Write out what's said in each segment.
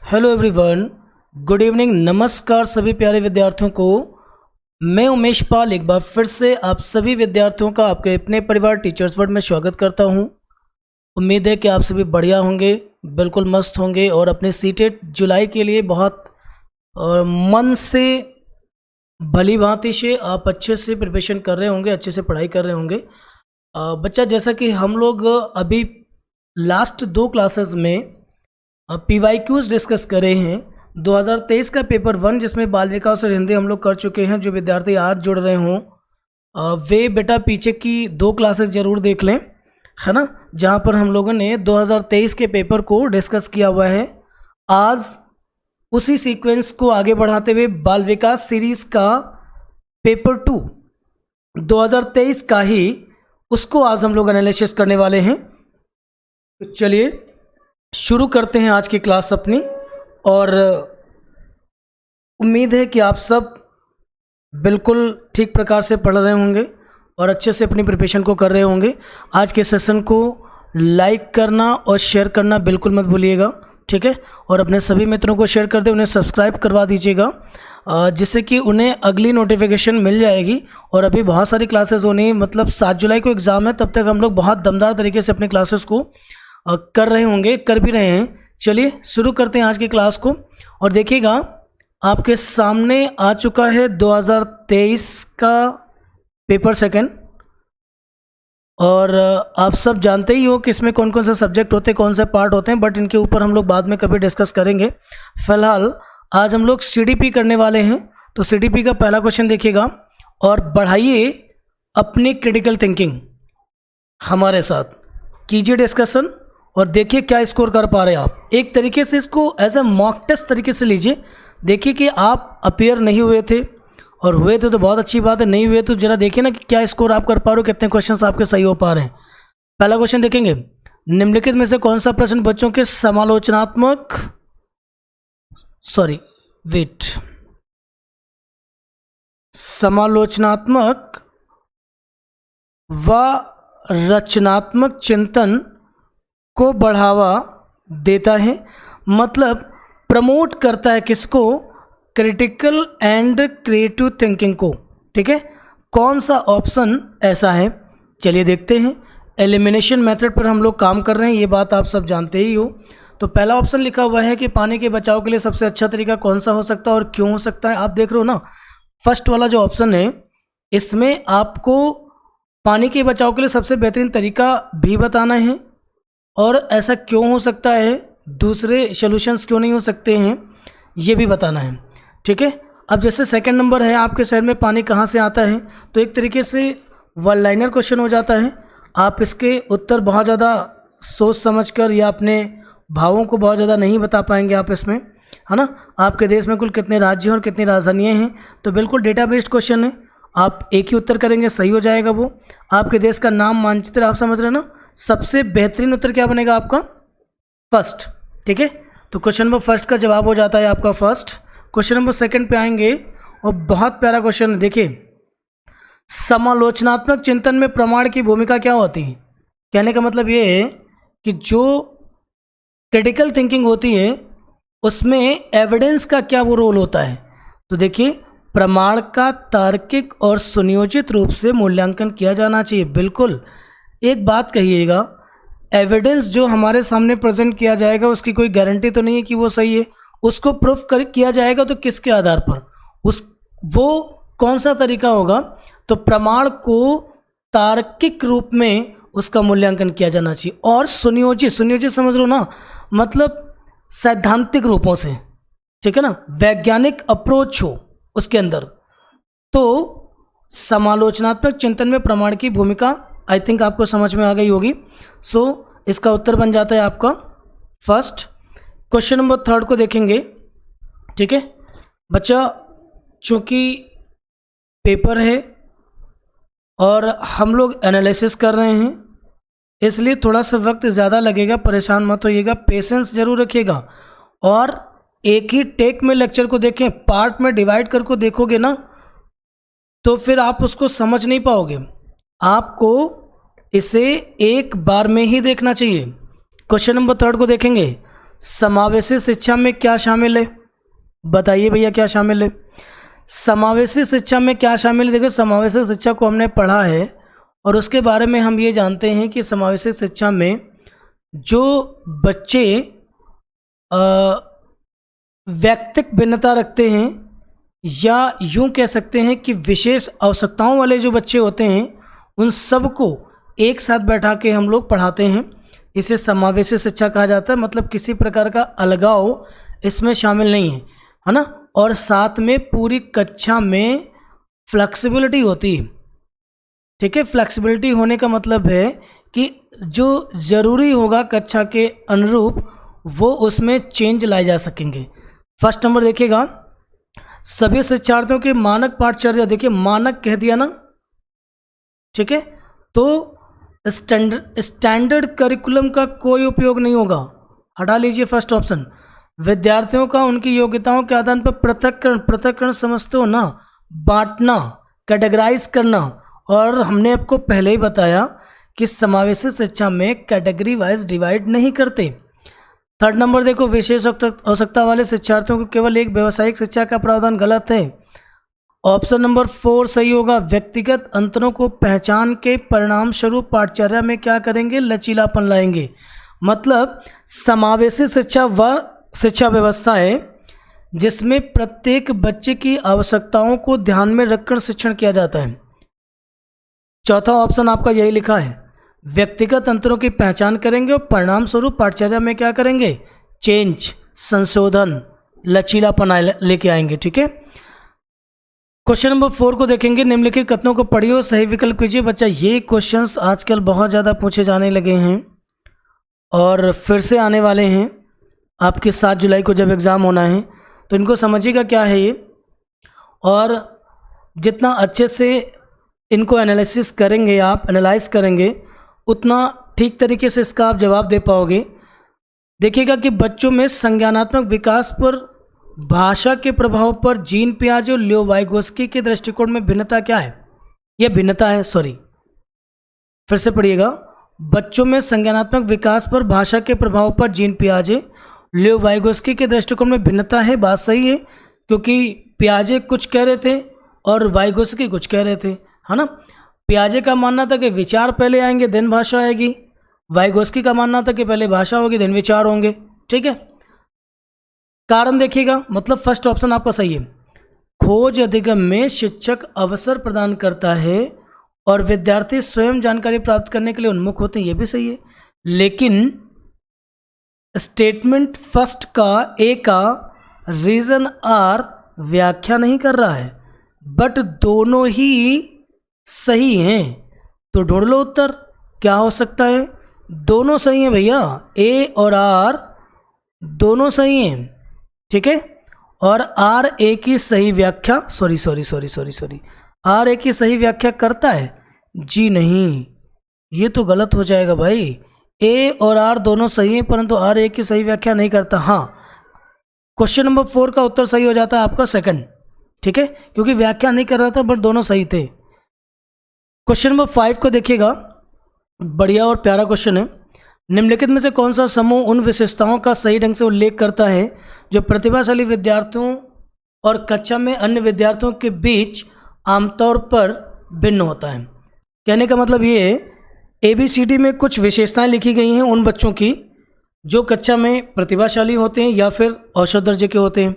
Hello everyone, good evening, नमस्कार सभी प्यारे विद्यार्थियों को। मैं उमेश पाल एक बार फिर से आप सभी विद्यार्थियों का आपके अपने परिवार टीचर्स वर्ड में स्वागत करता हूं। उम्मीद है कि आप सभी बढ़िया होंगे, बिल्कुल मस्त होंगे और अपने सीटेट जुलाई के लिए बहुत मन से भली भांति से आप अच्छे से प्रिपरेशन कर रहे होंगे, अच्छे से पढ़ाई कर रहे होंगे। बच्चा, जैसा कि हम लोग अभी लास्ट 2 क्लासेस में PYQs डिस्कस करे हैं। 2023 का पेपर 1 जिसमें बाल विकास और हिंदी हम लोग कर चुके हैं। जो विद्यार्थी आज जुड़ रहे हों वे बेटा पीछे की 2 क्लासेस ज़रूर देख लें, है ना, जहां पर हम लोगों ने 2023 के पेपर को डिस्कस किया हुआ है। आज उसी सीक्वेंस को आगे बढ़ाते हुए बाल विकास सीरीज़ का पेपर 2 2023 का ही उसको आज हम लोग एनालिसिस करने वाले हैं। तो चलिए शुरू करते हैं आज की क्लास अपनी, और उम्मीद है कि आप सब बिल्कुल ठीक प्रकार से पढ़ रहे होंगे और अच्छे से अपनी प्रिपरेशन को कर रहे होंगे। आज के सेशन को लाइक करना और शेयर करना बिल्कुल मत भूलिएगा, ठीक है। और अपने सभी मित्रों को शेयर कर दें, उन्हें सब्सक्राइब करवा दीजिएगा जिससे कि उन्हें अगली नोटिफिकेशन मिल जाएगी। और अभी बहुत सारी क्लासेस होनी, मतलब 7 जुलाई को एग्ज़ाम है, तब तक हम लोग बहुत दमदार तरीके से अपनी क्लासेस को कर रहे होंगे, कर भी रहे हैं। चलिए शुरू करते हैं आज की क्लास को। और देखिएगा, आपके सामने आ चुका है 2023 का पेपर 2, और आप सब जानते ही हो कि इसमें कौन कौन से सब्जेक्ट होते हैं, कौन से पार्ट होते हैं, बट इनके ऊपर हम लोग बाद में कभी डिस्कस करेंगे। फिलहाल आज हम लोग CDP करने वाले हैं। तो CDP का पहला क्वेश्चन देखिएगा और बढ़ाइए अपनी क्रिटिकल थिंकिंग, हमारे साथ कीजिए डिस्कशन और देखिए क्या स्कोर कर पा रहे हैं आप। एक तरीके से इसको एज ए मॉक टेस्ट तरीके से लीजिए। देखिए कि आप अपीयर नहीं हुए थे, और हुए थे तो बहुत अच्छी बात है, नहीं हुए तो जरा देखिए ना कि क्या स्कोर आप कर पा रहे हो, कितने क्वेश्चंस आपके सही हो पा रहे हैं। पहला क्वेश्चन देखेंगे, निम्नलिखित में से कौन सा प्रश्न बच्चों के समालोचनात्मक व रचनात्मक चिंतन को बढ़ावा देता है, मतलब प्रमोट करता है किसको? क्रिटिकल एंड क्रिएटिव थिंकिंग को, ठीक है। कौन सा ऑप्शन ऐसा है? चलिए देखते हैं। एलिमिनेशन मेथड पर हम लोग काम कर रहे हैं, ये बात आप सब जानते ही हो। तो पहला ऑप्शन लिखा हुआ है कि पानी के बचाव के लिए सबसे अच्छा तरीका कौन सा हो सकता है और क्यों हो सकता है। आप देख रहे हो ना, फर्स्ट वाला जो ऑप्शन है इसमें आपको पानी के बचाव के लिए सबसे बेहतरीन तरीका भी बताना है, और ऐसा क्यों हो सकता है, दूसरे सॉल्यूशंस क्यों नहीं हो सकते हैं, ये भी बताना है, ठीक है। अब जैसे सेकंड नंबर है, आपके शहर में पानी कहाँ से आता है, तो एक तरीके से वन लाइनर क्वेश्चन हो जाता है। आप इसके उत्तर बहुत ज़्यादा सोच समझकर या अपने भावों को बहुत ज़्यादा नहीं बता पाएंगे आप इसमें, है ना। आपके देश में कुल कितने राज्य और कितनी राजधानियाँ हैं, तो बिल्कुल डेटा बेस्ड क्वेश्चन है। आप एक ही उत्तर करेंगे, सही हो जाएगा वो। आपके देश का नाम मानचित्र, आप समझ रहे हैं ना, सबसे बेहतरीन उत्तर क्या बनेगा आपका? फर्स्ट, ठीक है। तो क्वेश्चन नंबर फर्स्ट का जवाब हो जाता है आपका फर्स्ट। क्वेश्चन नंबर 2 पे आएंगे, और बहुत प्यारा क्वेश्चन है। देखिए, समालोचनात्मक चिंतन में प्रमाण की भूमिका क्या होती है? कहने का मतलब ये है कि जो क्रिटिकल थिंकिंग होती है उसमें एविडेंस का क्या वो रोल होता है। तो देखिए, प्रमाण का तार्किक और सुनियोजित रूप से मूल्यांकन किया जाना चाहिए। बिल्कुल, एक बात कहिएगा, एविडेंस जो हमारे सामने प्रेजेंट किया जाएगा उसकी कोई गारंटी तो नहीं है कि वो सही है। उसको प्रूफ किया जाएगा तो किसके आधार पर, वो कौन सा तरीका होगा? तो प्रमाण को तार्किक रूप में उसका मूल्यांकन किया जाना चाहिए, और सुनियोजित समझ लो ना, मतलब सैद्धांतिक रूपों से, ठीक है ना, वैज्ञानिक अप्रोच हो उसके अंदर। तो समालोचनात्मक चिंतन में प्रमाण की भूमिका आई थिंक आपको समझ में आ गई होगी। सो इसका उत्तर बन जाता है आपका फर्स्ट। क्वेश्चन नंबर 3 को देखेंगे, ठीक है बच्चा। चूँकि पेपर है और हम लोग एनालिसिस कर रहे हैं, इसलिए थोड़ा सा वक्त ज़्यादा लगेगा, परेशान मत होइएगा, पेशेंस जरूर रखिएगा। और एक ही टेक में लेक्चर को देखें, पार्ट में डिवाइड करके देखोगे ना तो फिर आप उसको समझ नहीं पाओगे। आपको इसे एक बार में ही देखना चाहिए। क्वेश्चन नंबर 3 को देखेंगे, समावेशी शिक्षा में क्या शामिल है? बताइए भैया क्या शामिल है? समावेशी शिक्षा में क्या शामिल है? देखो समावेशी शिक्षा को हमने पढ़ा है और उसके बारे में हम ये जानते हैं कि समावेशी शिक्षा में जो बच्चे व्यक्तिगत भिन्नता रखते हैं या यूं कह सकते हैं कि विशेष आवश्यकताओं वाले जो बच्चे होते हैं उन सबको एक साथ बैठा के हम लोग पढ़ाते हैं, इसे समावेशी शिक्षा कहा जाता है। मतलब किसी प्रकार का अलगाव इसमें शामिल नहीं है ना। और साथ में पूरी कक्षा में फ्लेक्सिबिलिटी होती है। ठीक है, फ्लेक्सिबिलिटी होने का मतलब है कि जो ज़रूरी होगा कक्षा के अनुरूप वो उसमें चेंज लाए जा सकेंगे। फर्स्ट नंबर देखिएगा, सभी शिक्षार्थियों के मानक पाठचर्या। देखिए मानक कह दिया ना, ठीक है, तो स्टैंडर्ड करिकुलम का कोई उपयोग नहीं होगा, हटा लीजिए फर्स्ट ऑप्शन। विद्यार्थियों का उनकी योग्यताओं के आधार पर पृथक्करण समझते हो ना, बांटना, कैटेगराइज करना। और हमने आपको पहले ही बताया कि समावेशी शिक्षा में कैटेगरी वाइज डिवाइड नहीं करते। थर्ड नंबर देखो, विशेष आवश्यकता वाले शिक्षार्थियों को केवल एक व्यावसायिक शिक्षा का प्रावधान गलत है। ऑप्शन नंबर 4 सही होगा। व्यक्तिगत अंतरों को पहचान के परिणाम स्वरूप पाठचर्या में क्या करेंगे? लचीलापन लाएंगे। मतलब समावेशी शिक्षा वह शिक्षा व्यवस्था है जिसमें प्रत्येक बच्चे की आवश्यकताओं को ध्यान में रखकर शिक्षण किया जाता है। चौथा ऑप्शन आपका यही लिखा है, व्यक्तिगत अंतरों की पहचान करेंगे और परिणाम स्वरूप पाठचर्या में क्या करेंगे? चेंज, संशोधन, लचीलापन लेके आएंगे। ठीक है, क्वेश्चन नंबर 4 को देखेंगे। निम्नलिखित कथनों को पढ़िए और सही विकल्प कीजिए। बच्चा ये क्वेश्चंस आजकल बहुत ज़्यादा पूछे जाने लगे हैं और फिर से आने वाले हैं आपके 7 जुलाई को जब एग्ज़ाम होना है, तो इनको समझिएगा क्या है ये, और जितना अच्छे से इनको एनालिसिस करेंगे, आप एनालाइज करेंगे, उतना ठीक तरीके से इसका आप जवाब दे पाओगे। देखिएगा कि बच्चों में संज्ञानात्मक विकास पर भाषा के प्रभाव पर जीन पियाजे और लियो वाइगोस्की के दृष्टिकोण में भिन्नता क्या है? यह भिन्नता है, सॉरी फिर से पढ़िएगा। बच्चों में संज्ञानात्मक विकास पर भाषा के प्रभाव पर जीन पियाजे, लियो वाइगोस्की के दृष्टिकोण में भिन्नता है। बात सही है, क्योंकि पियाजे कुछ कह रहे थे और वाइगोस्की कुछ कह रहे थे, है ना। पियाजे का मानना था कि विचार पहले आएंगे देन भाषा आएगी, वाइगोस्की का मानना था कि पहले भाषा होगी देन विचार होंगे। ठीक है, कारण देखिएगा, मतलब फर्स्ट ऑप्शन आपका सही है। खोज अधिगम में शिक्षक अवसर प्रदान करता है और विद्यार्थी स्वयं जानकारी प्राप्त करने के लिए उन्मुख होते हैं, ये भी सही है। लेकिन स्टेटमेंट फर्स्ट का ए का रीजन आर व्याख्या नहीं कर रहा है, बट दोनों ही सही हैं। तो ढूंढ लो उत्तर, क्या हो सकता है? दोनों सही हैं भैया, ए और आर दोनों सही हैं। ठीक है, और आर ए की सही व्याख्या आर ए की सही व्याख्या करता है? जी नहीं, ये तो गलत हो जाएगा भाई। ए और आर दोनों सही हैं परंतु आर ए की सही व्याख्या नहीं करता। हाँ, क्वेश्चन नंबर 4 का उत्तर सही हो जाता है आपका सेकंड। ठीक है, क्योंकि व्याख्या नहीं कर रहा था बट दोनों सही थे। क्वेश्चन नंबर 5 को देखिएगा, बढ़िया और प्यारा क्वेश्चन है। निम्नलिखित में से कौन सा समूह उन विशेषताओं का सही ढंग से उल्लेख करता है जो प्रतिभाशाली विद्यार्थियों और कक्षा में अन्य विद्यार्थियों के बीच आमतौर पर भिन्न होता है? कहने का मतलब ये है, ABCD में कुछ विशेषताएं लिखी गई हैं उन बच्चों की जो कक्षा में प्रतिभाशाली होते हैं या फिर औसत दर्जे के होते हैं,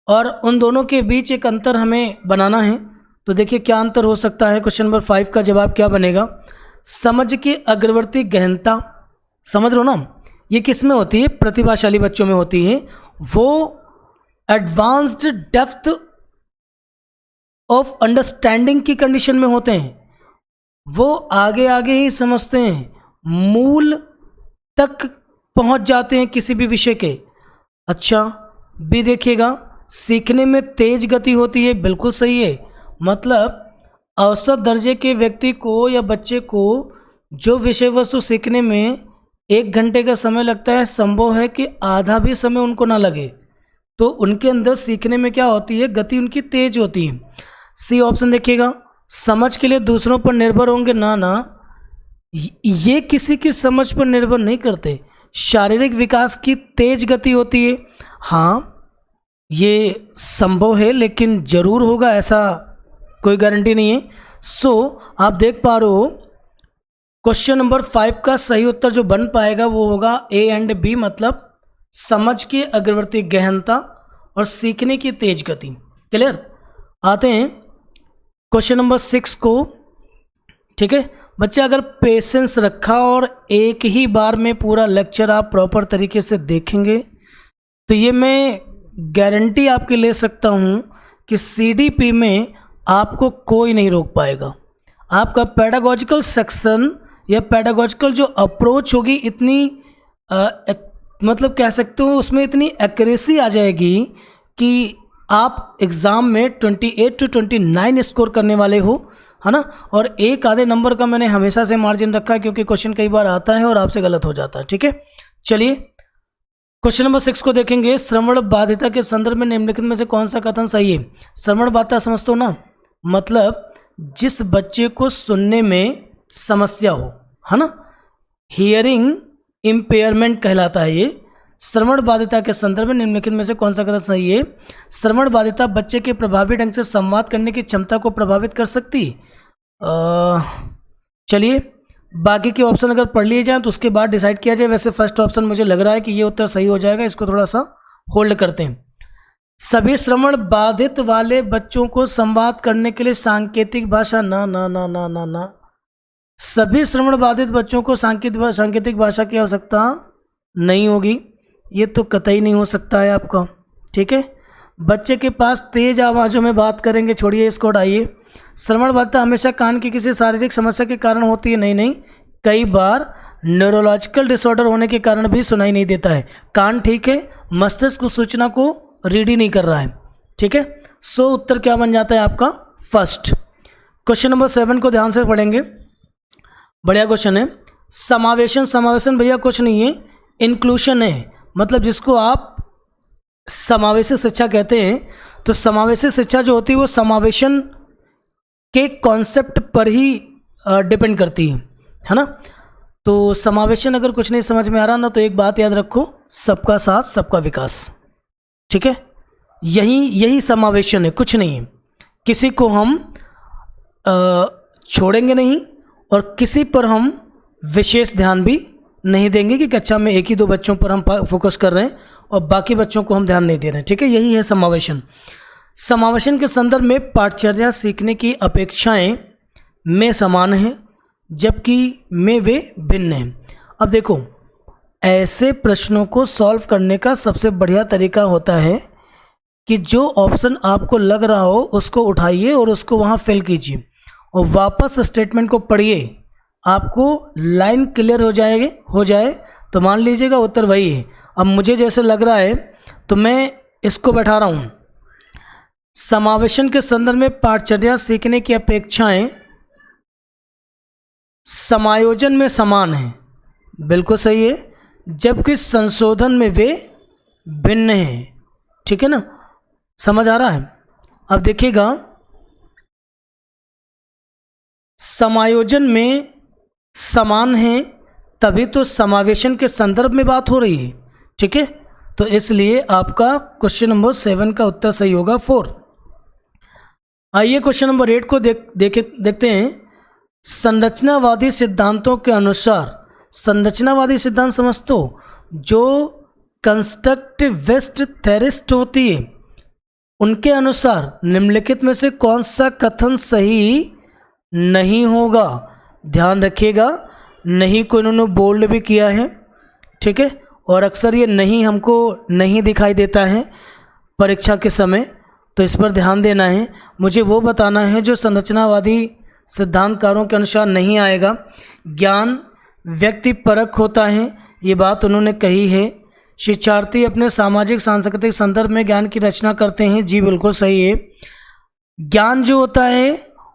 और उन दोनों के बीच एक अंतर हमें बनाना है। तो देखिए क्या अंतर हो सकता है। क्वेश्चन नंबर 5 का जवाब क्या बनेगा? समझ की अग्रवर्ती गहनता, समझ लो ना, ये किस में होती है? प्रतिभाशाली बच्चों में होती है। वो एडवांस्ड डेप्थ ऑफ अंडरस्टैंडिंग की कंडीशन में होते हैं, वो आगे आगे ही समझते हैं, मूल तक पहुंच जाते हैं किसी भी विषय के। अच्छा, बी देखिएगा, सीखने में तेज गति होती है, बिल्कुल सही है। मतलब औसत दर्जे के व्यक्ति को या बच्चे को जो विषय वस्तु सीखने में 1 घंटे का समय लगता है, संभव है कि आधा भी समय उनको ना लगे। तो उनके अंदर सीखने में क्या होती है? गति उनकी तेज होती है। सी ऑप्शन देखिएगा, समझ के लिए दूसरों पर निर्भर होंगे, ना, ये किसी की समझ पर निर्भर नहीं करते, शारीरिक विकास की तेज गति होती है। हाँ, ये संभव है, लेकिन ज़रूर होगा ऐसा कोई गारंटी नहीं है। आप देख पा रहे हो क्वेश्चन नंबर 5 का सही उत्तर जो बन पाएगा वो होगा A एंड B, मतलब समझ की अग्रवर्ती गहनता और सीखने की तेज गति। क्लियर? आते हैं क्वेश्चन नंबर 6 को। ठीक है बच्चे, अगर पेशेंस रखा और एक ही बार में पूरा लेक्चर आप प्रॉपर तरीके से देखेंगे तो ये मैं गारंटी आपकी ले सकता हूँ कि CDP में आपको कोई नहीं रोक पाएगा। आपका पेडागोजिकल सेक्शन या पेडागोजिकल जो अप्रोच होगी इतनी मतलब कह सकते हो उसमें इतनी एक्यूरेसी आ जाएगी कि आप एग्ज़ाम में 28 to 29 स्कोर करने वाले हो, है ना। और एक आधे नंबर का मैंने हमेशा से मार्जिन रखा है क्योंकि क्वेश्चन कई बार आता है और आपसे गलत हो जाता है। ठीक है, चलिए क्वेश्चन नंबर 6 को देखेंगे। श्रवण बाधिता के संदर्भ में निम्नलिखित में से कौन सा कथन सही है? श्रवण बाधिता समझते हो ना, मतलब जिस बच्चे को सुनने में समस्या हो, है ना, हियरिंग इम्पेयरमेंट कहलाता है ये। श्रवण बाधिता के संदर्भ में निम्नलिखित में से कौन सा कथन सही है? श्रवण बाधिता बच्चे के प्रभावी ढंग से संवाद करने की क्षमता को प्रभावित कर सकती। चलिए बाकी के ऑप्शन अगर पढ़ लिए जाएं तो उसके बाद डिसाइड किया जाए। वैसे फर्स्ट ऑप्शन मुझे लग रहा है कि ये उत्तर सही हो जाएगा, इसको थोड़ा सा होल्ड करते हैं। सभी श्रवण बाधित वाले बच्चों को संवाद करने के लिए सांकेतिक भाषा ना ना ना ना ना ना सभी श्रवण बाधित बच्चों को सांकेतिक भाषा की आवश्यकता नहीं होगी, ये तो कतई नहीं हो सकता है आपका। ठीक है, बच्चे के पास तेज आवाज़ों में बात करेंगे, छोड़िए इसको, हटाइए। श्रवण बाधिता हमेशा कान की किसी शारीरिक समस्या के कारण होती है, नहीं, कई बार न्यूरोलॉजिकल डिसऑर्डर होने के कारण भी सुनाई नहीं देता है। कान ठीक है, मस्तिष्क उस सूचना को रीड ही नहीं कर रहा है। ठीक है, उत्तर क्या बन जाता है आपका? फर्स्ट। क्वेश्चन नंबर 7 को ध्यान से पढ़ेंगे, बढ़िया क्वेश्चन है। समावेशन भैया कुछ नहीं है, इंक्लूशन है, मतलब जिसको आप समावेशी शिक्षा कहते हैं। तो समावेशी शिक्षा जो होती है वो समावेशन के कॉन्सेप्ट पर ही डिपेंड करती है ना। तो समावेशन अगर कुछ नहीं समझ में आ रहा ना तो एक बात याद रखो, सबका साथ सबका विकास। ठीक है, यही समावेशन है, कुछ नहीं है। किसी को हम छोड़ेंगे नहीं और किसी पर हम विशेष ध्यान भी नहीं देंगे कि कक्षा में एक ही दो बच्चों पर हम फोकस कर रहे हैं और बाकी बच्चों को हम ध्यान नहीं दे रहे हैं। ठीक है, यही है समावेशन। समावेशन के संदर्भ में पाठचर्या सीखने की अपेक्षाएं में समान हैं जबकि में वे भिन्न हैं। अब देखो, ऐसे प्रश्नों को सॉल्व करने का सबसे बढ़िया तरीका होता है कि जो ऑप्शन आपको लग रहा हो उसको उठाइए और उसको वहाँ फिल कीजिए और वापस स्टेटमेंट को पढ़िए। आपको लाइन क्लियर हो जाए तो मान लीजिएगा उत्तर वही है। अब मुझे जैसे लग रहा है तो मैं इसको बैठा रहा हूँ। समावेशन के संदर्भ में पाठचर्या सीखने की अपेक्षाएं समायोजन में समान हैं, बिल्कुल सही है, जबकि संशोधन में वे भिन्न हैं। ठीक है ना, समझ आ रहा है? अब देखिएगा, समायोजन में समान हैं तभी तो समावेशन के संदर्भ में बात हो रही है। ठीक है, तो इसलिए आपका क्वेश्चन नंबर 7 का उत्तर सही होगा 4। आइए क्वेश्चन नंबर 8 को देखते हैं। संरचनावादी सिद्धांतों के अनुसार, संरचनावादी सिद्धांत समझते हो, जो कंस्ट्रक्टिविस्ट थेरिस्ट होती है, उनके अनुसार निम्नलिखित में से कौन सा कथन सही नहीं होगा? ध्यान रखिएगा, नहीं को इन्होंने बोल्ड भी किया है। ठीक है, और अक्सर ये नहीं हमको नहीं दिखाई देता है परीक्षा के समय, तो इस पर ध्यान देना है। मुझे वो बताना है जो संरचनावादी सिद्धांतकारों के अनुसार नहीं आएगा। ज्ञान व्यक्तिपरक होता है, ये बात उन्होंने कही है। शिक्षार्थी अपने सामाजिक सांस्कृतिक संदर्भ में ज्ञान की रचना करते हैं, जी बिल्कुल सही है। ज्ञान जो होता है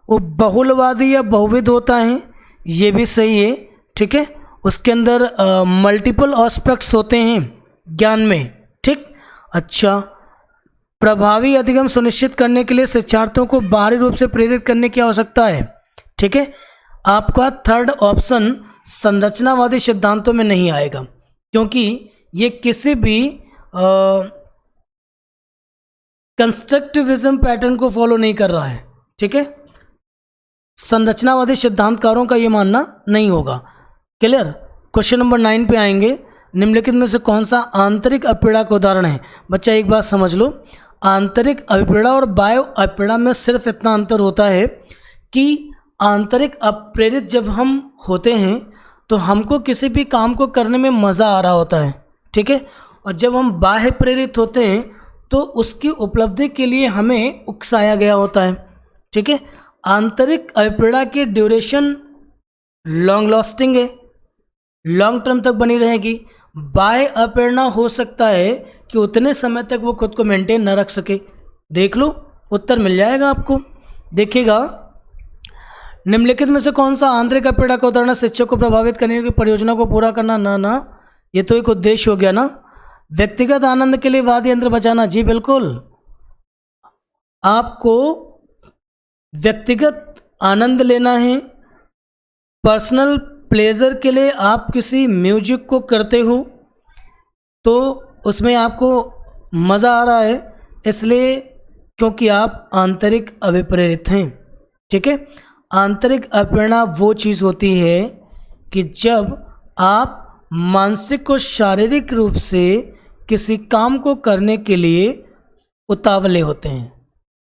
वो बहुलवादी या बहुविध होता है, ये भी सही है। ठीक है, उसके अंदर मल्टीपल एस्पेक्ट्स होते हैं ज्ञान में। ठीक, अच्छा, प्रभावी अधिगम सुनिश्चित करने के लिए शिक्षार्थियों को बाहरी रूप से प्रेरित करने की आवश्यकता है। ठीक है, आपका थर्ड ऑप्शन संरचनावादी सिद्धांतों में नहीं आएगा। क्योंकि ये किसी भी कंस्ट्रक्टिविज्म पैटर्न को फॉलो नहीं कर रहा है। ठीक है, संरचनावादी सिद्धांतकारों का ये मानना नहीं होगा। क्लियर। क्वेश्चन नंबर 9 पे आएंगे। निम्नलिखित में से कौन सा आंतरिक अपीड़ा का उदाहरण है? बच्चा एक बात समझ लो, आंतरिक अपीड़ा और बाह्य अपीड़ा में सिर्फ इतना अंतर होता है कि आंतरिक अप्रेरित जब हम होते हैं तो हमको किसी भी काम को करने में मज़ा आ रहा होता है। ठीक है, और जब हम बाह्य प्रेरित होते हैं तो उसकी उपलब्धि के लिए हमें उकसाया गया होता है। ठीक है, आंतरिक अपीड़ा की ड्यूरेशन लॉन्ग लास्टिंग है, लॉन्ग टर्म तक बनी रहेगी। बाह्य अपीड़ा हो सकता है कि उतने समय तक वो खुद को मेंटेन न रख सके। देख लो, उत्तर मिल जाएगा आपको। देखिएगा, निम्नलिखित में से कौन सा आंतरिक अपीड़ा का उदाहरण है? शिक्षक को प्रभावित करने की परियोजना को पूरा करना। ना, ये तो एक उद्देश्य हो गया ना। व्यक्तिगत आनंद के लिए वाद्य यंत्र बजाना, जी बिल्कुल, आपको व्यक्तिगत आनंद लेना है, पर्सनल प्लेजर के लिए आप किसी म्यूजिक को करते हो तो उसमें आपको मज़ा आ रहा है, इसलिए क्योंकि आप आंतरिक अभिप्रेरित हैं। ठीक है, आंतरिक अपीड़ा वो चीज़ होती है कि जब आप मानसिक और शारीरिक रूप से किसी काम को करने के लिए उतावले होते हैं,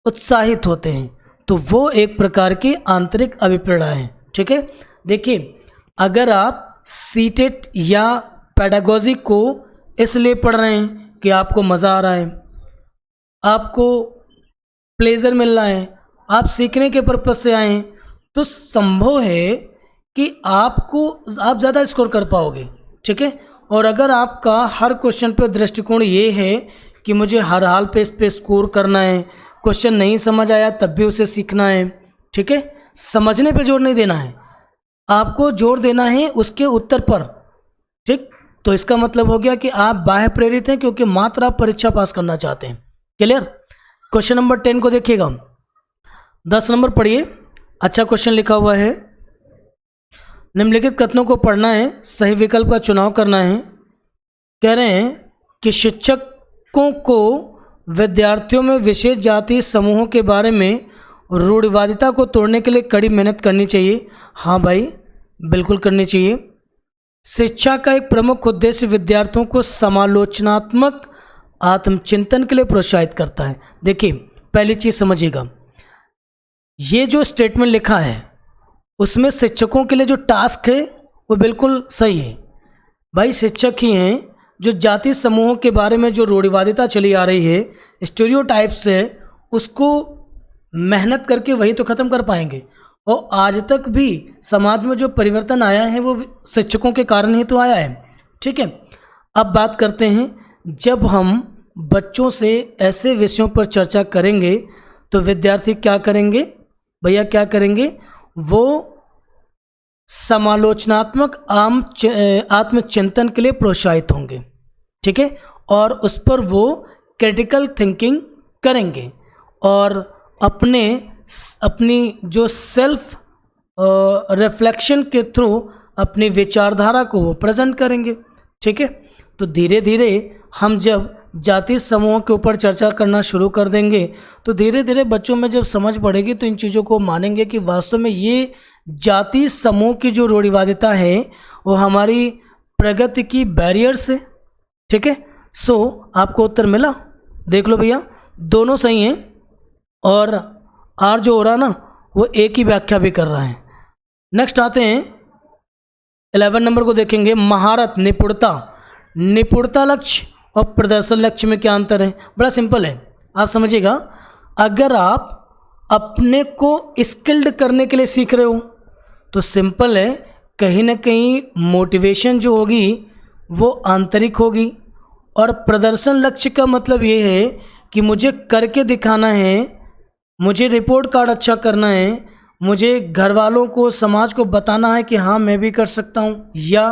उत्साहित होते हैं, तो वो एक प्रकार की आंतरिक अभिप्रेरणा है। ठीक है, देखिए, अगर आप सीटेट या पेडागोजी को इसलिए पढ़ रहे हैं कि आपको मज़ा आ रहा है, आपको प्लेजर मिल रहा है, आप सीखने के पर्पज से आए हैं, तो संभव है कि आप ज़्यादा स्कोर कर पाओगे। ठीक है, और अगर आपका हर क्वेश्चन पर दृष्टिकोण ये है कि मुझे हर हाल पे इस पे स्कोर करना है, क्वेश्चन नहीं समझ आया तब भी उसे सीखना है। ठीक है, समझने पे जोर नहीं देना है, आपको जोर देना है उसके उत्तर पर। ठीक, तो इसका मतलब हो गया कि आप बाह्य प्रेरित हैं क्योंकि मात्र आप परीक्षा पास करना चाहते हैं। क्लियर। क्वेश्चन नंबर 10 को देखिएगा, 10 नंबर पढ़िए। अच्छा क्वेश्चन लिखा हुआ है, निम्नलिखित कथनों को पढ़ना है, सही विकल्प का चुनाव करना है। कह रहे हैं कि शिक्षकों को विद्यार्थियों में विशेष जाति समूहों के बारे में रूढ़िवादिता को तोड़ने के लिए कड़ी मेहनत करनी चाहिए। हाँ भाई, बिल्कुल करनी चाहिए। शिक्षा का एक प्रमुख उद्देश्य विद्यार्थियों को समालोचनात्मक आत्मचिंतन के लिए प्रोत्साहित करता है। देखिए, पहली चीज़ समझिएगा, ये जो स्टेटमेंट लिखा है उसमें शिक्षकों के लिए जो टास्क है वो बिल्कुल सही है। भाई, शिक्षक ही हैं जो जाति समूहों के बारे में जो रूढ़िवादिता चली आ रही है, स्टीरियोटाइप्स है, उसको मेहनत करके वही तो ख़त्म कर पाएंगे। और आज तक भी समाज में जो परिवर्तन आया है वो शिक्षकों के कारण ही तो आया है। ठीक है, अब बात करते हैं, जब हम बच्चों से ऐसे विषयों पर चर्चा करेंगे तो विद्यार्थी क्या करेंगे भैया, क्या करेंगे? वो समालोचनात्मक आत्मचिंतन के लिए प्रोत्साहित होंगे। ठीक है, और उस पर वो क्रिटिकल थिंकिंग करेंगे और अपनी जो सेल्फ रिफ्लेक्शन के थ्रू अपनी विचारधारा को वो प्रेजेंट करेंगे। ठीक है, तो धीरे धीरे हम जब जाति समूहों के ऊपर चर्चा करना शुरू कर देंगे तो धीरे धीरे बच्चों में जब समझ पड़ेगी तो इन चीज़ों को मानेंगे कि वास्तव में ये जाति समूह की जो रूढ़िवादिता है वो हमारी प्रगति की बैरियर्स है। ठीक है, सो आपको उत्तर मिला, देख लो भैया, दोनों सही हैं और आर जो हो रहा ना वो एक ही व्याख्या भी कर रहा है। नेक्स्ट आते हैं 11 नंबर को देखेंगे, महारत, निपुणता लक्ष्य और प्रदर्शन लक्ष्य में क्या अंतर है? बड़ा सिंपल है, आप समझिएगा। अगर आप अपने को स्किल्ड करने के लिए सीख रहे हो तो सिंपल है, कहीं ना कहीं मोटिवेशन जो होगी वो आंतरिक होगी। और प्रदर्शन लक्ष्य का मतलब ये है कि मुझे करके दिखाना है, मुझे रिपोर्ट कार्ड अच्छा करना है, मुझे घर वालों को, समाज को बताना है कि हाँ मैं भी कर सकता हूँ, या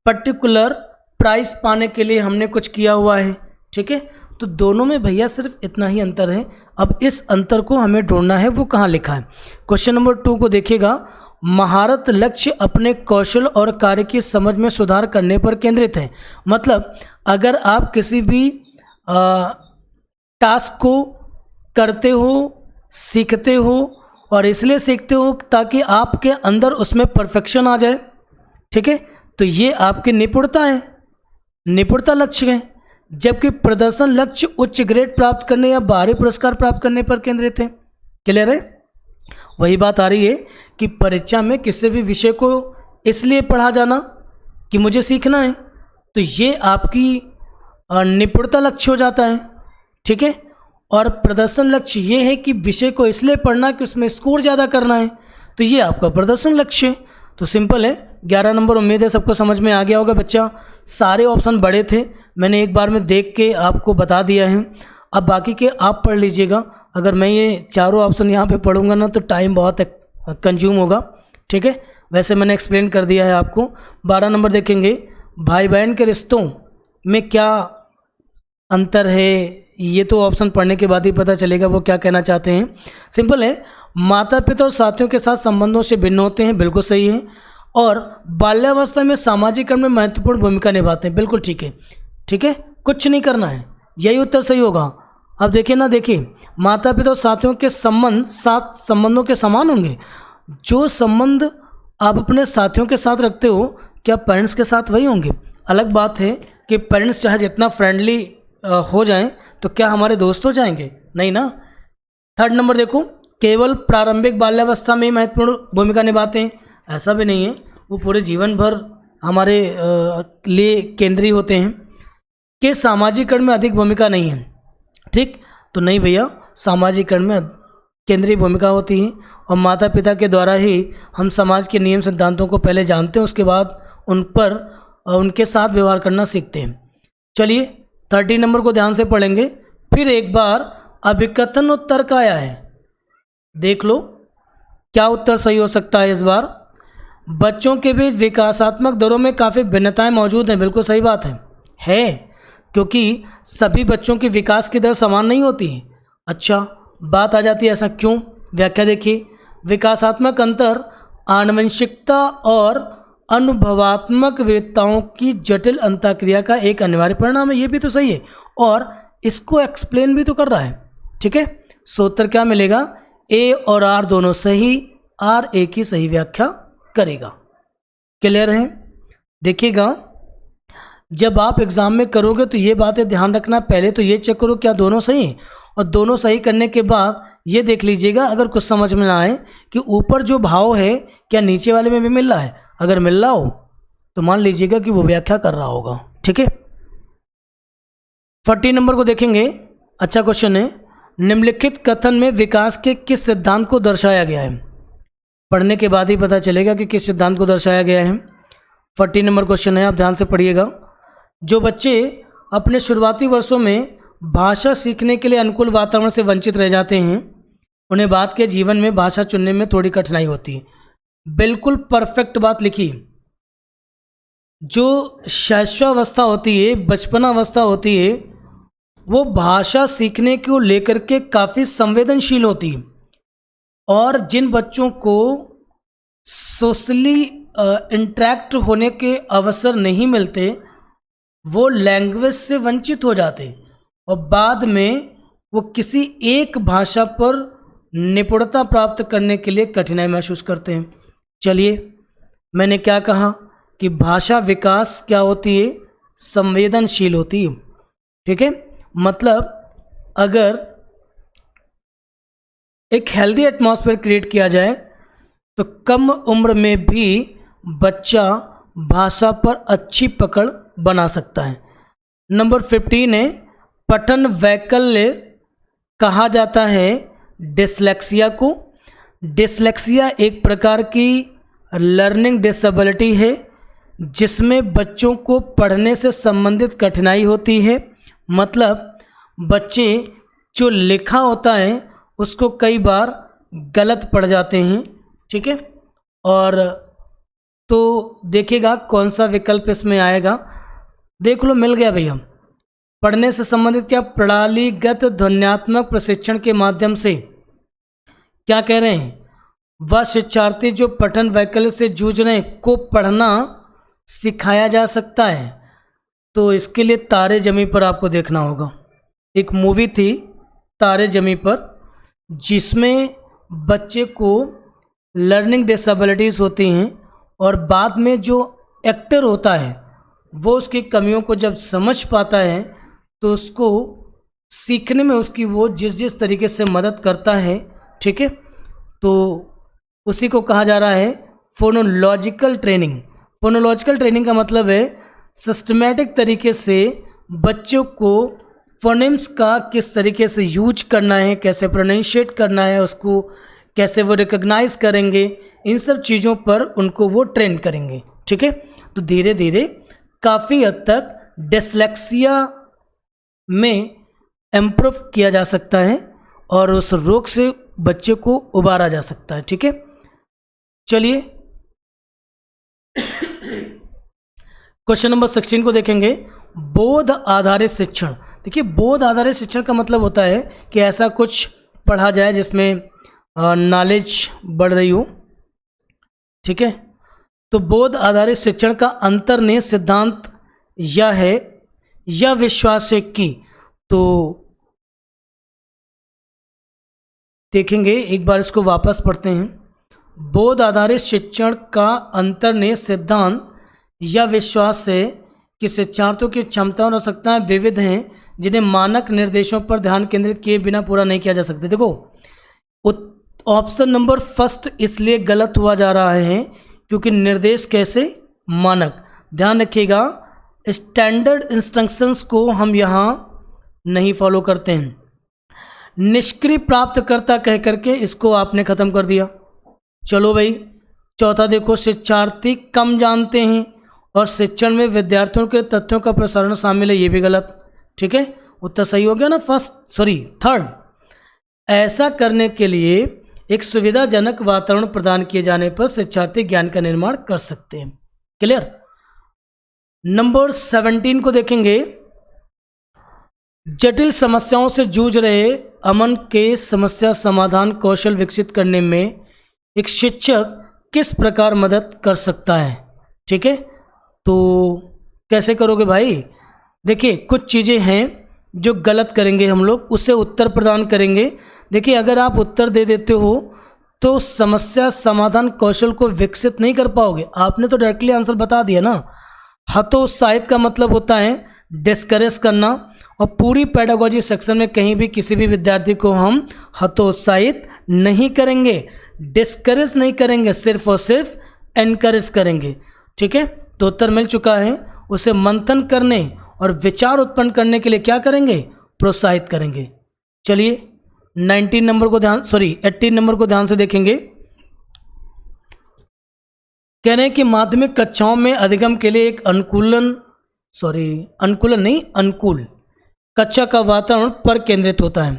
पर्टिकुलर प्राइज़ पाने के लिए हमने कुछ किया हुआ है। ठीक है, तो दोनों में भैया सिर्फ इतना ही अंतर है। अब इस अंतर को हमें ढूंढना है, वो कहाँ लिखा है। क्वेश्चन नंबर 2 को देखिएगा, महारत लक्ष्य अपने कौशल और कार्य की समझ में सुधार करने पर केंद्रित है। मतलब अगर आप किसी भी टास्क को करते हो, सीखते हो, और इसलिए सीखते हो ताकि आपके अंदर उसमें परफेक्शन आ जाए, ठीक है, तो ये आपकी निपुणता है, निपुणता लक्ष्य है। जबकि प्रदर्शन लक्ष्य उच्च ग्रेड प्राप्त करने या बाहरी पुरस्कार प्राप्त करने पर केंद्रित है। क्लियर है? वही बात आ रही है कि परीक्षा में किसी भी विषय को इसलिए पढ़ा जाना कि मुझे सीखना है, तो ये आपकी निपुणता लक्ष्य हो जाता है, ठीक है। और प्रदर्शन लक्ष्य ये है कि विषय को इसलिए पढ़ना कि उसमें स्कोर ज़्यादा करना है, तो ये आपका प्रदर्शन लक्ष्य है। तो सिंपल है, 11 नंबर। उम्मीद है सबको समझ में आ गया होगा बच्चा। सारे ऑप्शन बड़े थे, मैंने एक बार में देख के आपको बता दिया है। अब बाकी के आप पढ़ लीजिएगा। अगर मैं ये चारों ऑप्शन यहाँ पे पढ़ूंगा ना तो टाइम बहुत कंज्यूम होगा, ठीक है। वैसे मैंने एक्सप्लेन कर दिया है आपको। 12 नंबर देखेंगे, भाई बहन के रिश्तों में क्या अंतर है। ये तो ऑप्शन पढ़ने के बाद ही पता चलेगा वो क्या कहना चाहते हैं। सिंपल है, माता पिता और साथियों के साथ संबंधों से भिन्न होते हैं, बिल्कुल सही है। और बाल्यावस्था में सामाजिकरण में महत्वपूर्ण भूमिका निभाते हैं, बिल्कुल ठीक है, ठीक है, कुछ नहीं करना है, यही उत्तर सही होगा। अब देखिए ना, देखिए माता पिता और साथियों के संबंध साथ संबंधों के समान होंगे। जो संबंध आप अपने साथियों के साथ रखते हो क्या पेरेंट्स के साथ वही होंगे। अलग बात है कि पेरेंट्स चाहे जितना फ्रेंडली हो जाएं तो क्या हमारे दोस्त हो जाएंगे, नहीं ना। 3rd नंबर देखो, केवल प्रारंभिक बाल्यावस्था में महत्वपूर्ण भूमिका निभाते हैं, ऐसा भी नहीं है, वो पूरे जीवन भर हमारे लिए केंद्रीय होते हैं। कि सामाजिकरण में अधिक भूमिका नहीं है, ठीक, तो नहीं भैया, सामाजिकरण में केंद्रीय भूमिका होती है और माता पिता के द्वारा ही हम समाज के नियम सिद्धांतों को पहले जानते हैं, उसके बाद उन पर उनके साथ व्यवहार करना सीखते हैं। चलिए 30 नंबर को ध्यान से पढ़ेंगे। फिर एक बार अभिकथन और तर्क आया है, देख लो क्या उत्तर सही हो सकता है इस बार। बच्चों के बीच विकासात्मक दरों में काफ़ी भिन्नताएं मौजूद हैं, बिल्कुल सही बात है, क्योंकि सभी बच्चों की विकास की दर समान नहीं होती है। अच्छा, बात आ जाती है ऐसा क्यों, व्याख्या देखिए। विकासात्मक अंतर आनुवंशिकता और अनुभवात्मक विविधताओं की जटिल अंतःक्रिया का एक अनिवार्य परिणाम है, ये भी तो सही है, और इसको एक्सप्लेन भी तो कर रहा है, ठीक है। सो उत्तर क्या मिलेगा, ए और आर दोनों सही, आर ए की सही व्याख्या करेगा। क्लियर है? देखिएगा, जब आप एग्जाम में करोगे तो ये बातें ध्यान रखना, पहले तो ये चेक करो क्या दोनों सही हैं, और दोनों सही करने के बाद ये देख लीजिएगा अगर कुछ समझ में ना आए कि ऊपर जो भाव है क्या नीचे वाले में भी मिल रहा है। अगर मिल रहा हो तो मान लीजिएगा कि वो व्याख्या कर रहा होगा, ठीक है। 40 नंबर को देखेंगे। अच्छा क्वेश्चन है, निम्नलिखित कथन में विकास के किस सिद्धांत को दर्शाया गया है। पढ़ने के बाद ही पता चलेगा कि किस सिद्धांत को दर्शाया गया है। 40 नंबर क्वेश्चन है, आप ध्यान से पढ़िएगा। जो बच्चे अपने शुरुआती वर्षों में भाषा सीखने के लिए अनुकूल वातावरण से वंचित रह जाते हैं, उन्हें बाद के जीवन में भाषा चुनने में थोड़ी कठिनाई होती है। बिल्कुल परफेक्ट बात लिखी। जो शैशवावस्था होती है, बचपनावस्था होती है, वो भाषा सीखने को लेकर के काफ़ी संवेदनशील होती है, और जिन बच्चों को सोशली इंटरेक्ट होने के अवसर नहीं मिलते वो लैंग्वेज से वंचित हो जाते और बाद में वो किसी एक भाषा पर निपुणता प्राप्त करने के लिए कठिनाई महसूस करते हैं। चलिए, मैंने क्या कहा कि भाषा विकास क्या होती है, संवेदनशील होती है, ठीक है। मतलब अगर एक हेल्दी एटमॉस्फेयर क्रिएट किया जाए तो कम उम्र में भी बच्चा भाषा पर अच्छी पकड़ बना सकता है। नंबर 15 है, पठन वैकल्य कहा जाता है डिसलेक्सिया को। डिसलेक्सिया एक प्रकार की लर्निंग डिसेबिलिटी है जिसमें बच्चों को पढ़ने से संबंधित कठिनाई होती है। मतलब बच्चे जो लिखा होता है उसको कई बार गलत पढ़ जाते हैं, ठीक है। और तो देखिएगा कौन सा विकल्प इसमें आएगा, देख लो, मिल गया भैया। पढ़ने से संबंधित क्या, प्रणालीगत ध्वन्यात्मक प्रशिक्षण के माध्यम से, क्या कह रहे हैं, वह शिक्षार्थी जो पठन वैकल्य से जूझ रहे हैं को पढ़ना सिखाया जा सकता है। तो इसके लिए तारे ज़मीं पर आपको देखना होगा। एक मूवी थी तारे ज़मीं पर, जिसमें बच्चे को लर्निंग डिसेबिलिटीज़ होती हैं और बाद में जो एक्टर होता है वो उसकी कमियों को जब समझ पाता है तो उसको सीखने में उसकी वो जिस जिस तरीके से मदद करता है, ठीक है, तो उसी को कहा जा रहा है फोनोलॉजिकल ट्रेनिंग। फोनोलॉजिकल ट्रेनिंग का मतलब है सिस्टमेटिक तरीके से बच्चों को फोनेम्स का किस तरीके से यूज करना है, कैसे प्रोनाउंशिएट करना है, उसको कैसे वो रिकॉग्नाइज करेंगे, इन सब चीज़ों पर उनको वो ट्रेन करेंगे, ठीक है। तो धीरे धीरे काफ़ी हद तक डिसलेक्सिया में इम्प्रूव किया जा सकता है और उस रोग से बच्चे को उबारा जा सकता है, ठीक है। चलिए क्वेश्चन नंबर 16 को देखेंगे। बोध आधारित शिक्षण। देखिए, बोध आधारित शिक्षण का मतलब होता है कि ऐसा कुछ पढ़ा जाए जिसमें नॉलेज बढ़ रही हो, ठीक है। तो बोध आधारित शिक्षण का अंतर्निहित सिद्धांत यह है, यह विश्वास है कि, तो देखेंगे एक बार इसको वापस पढ़ते हैं। बोध आधारित शिक्षण का अंतर्निहित सिद्धांत यह विश्वास है कि शिक्षार्थियों की क्षमताएं और आवश्यकताएं विविध हैं जिन्हें मानक निर्देशों पर ध्यान केंद्रित किए बिना पूरा नहीं किया जा सकता। देखो, ऑप्शन नंबर फर्स्ट इसलिए गलत हुआ जा रहा है क्योंकि निर्देश कैसे मानक, ध्यान रखिएगा, स्टैंडर्ड इंस्ट्रक्शंस को हम यहाँ नहीं फॉलो करते हैं। निष्क्रिय प्राप्तकर्ता कह करके इसको आपने ख़त्म कर दिया। चलो भाई, चौथा देखो, शिक्षार्थी कम जानते हैं और शिक्षण में विद्यार्थियों के तथ्यों का प्रसारण शामिल है, ये भी गलत, ठीक है। उत्तर सही हो गया ना, थर्ड। ऐसा करने के लिए एक सुविधाजनक वातावरण प्रदान किए जाने पर शिक्षार्थी ज्ञान का निर्माण कर सकते हैं। क्लियर। नंबर 17 को देखेंगे। जटिल समस्याओं से जूझ रहे अमन के समस्या समाधान कौशल विकसित करने में एक शिक्षक किस प्रकार मदद कर सकता है, ठीक है। तो कैसे करोगे भाई? देखिए, कुछ चीज़ें हैं जो गलत करेंगे हम लोग, उसे उत्तर प्रदान करेंगे। देखिए, अगर आप उत्तर दे देते हो तो समस्या समाधान कौशल को विकसित नहीं कर पाओगे। आपने तो डायरेक्टली आंसर बता दिया ना। हतोत्साहित का मतलब होता है डिस्करेज करना, और पूरी पेडागोजी सेक्शन में कहीं भी किसी भी विद्यार्थी को हम हतोत्साहित नहीं करेंगे, डिस्करेज नहीं करेंगे, सिर्फ और सिर्फ एनकरेज करेंगे, ठीक है। तो उत्तर मिल चुका है। उसे मंथन करने और विचार उत्पन्न करने के लिए क्या करेंगे? प्रोत्साहित करेंगे। चलिए 18 नंबर को ध्यान से देखेंगे। कह रहे हैं कि माध्यमिक कक्षाओं में अधिगम के लिए एक अनुकूल कक्षा का वातावरण पर केंद्रित होता है।